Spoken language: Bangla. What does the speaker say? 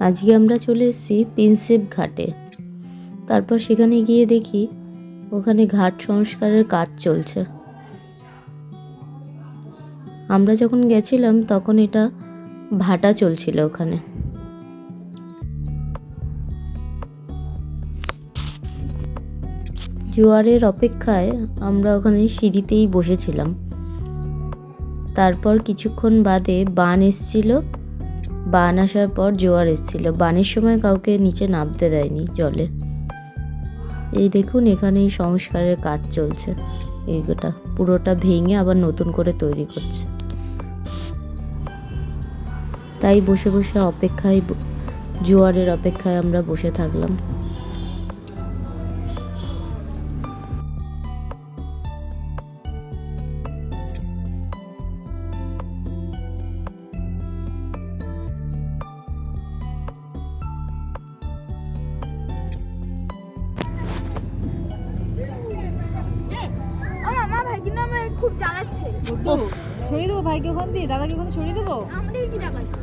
আজকে আমরা চলে এসেছি প্রিন্সেপ ঘাটে। তারপর সেখানে গিয়ে দেখি ওখানে ঘাট সংস্কারের কাজ চলছে। আমরা যখন গেছিলাম তখন এটা ভাটা চলছিল ওখানে। জোয়ারের অপেক্ষায় আমরা ওখানে সিঁড়িতেই বসেছিলাম। তারপর কিছুক্ষণ বাদে বান এসছিল। বান আসার পর জোয়ার এসছিল। বানের সময় কাউকে নিচে নামতে দেয়নি জলে। এই দেখুন এখানে এই সংস্কারের কাজ চলছে। এইটা পুরোটা ভেঙে আবার নতুন করে তৈরি করছে। তাই বসে বসে অপেক্ষায়, জোয়ারের অপেক্ষায় আমরা বসে থাকলাম। খুব জ্বালাচ্ছে। সরিয়ে দেবো ভাইকে ওখান দিয়ে, দাদাকে ওখানে সরিয়ে দেবো। আমাদের কি দেখাচ্ছে?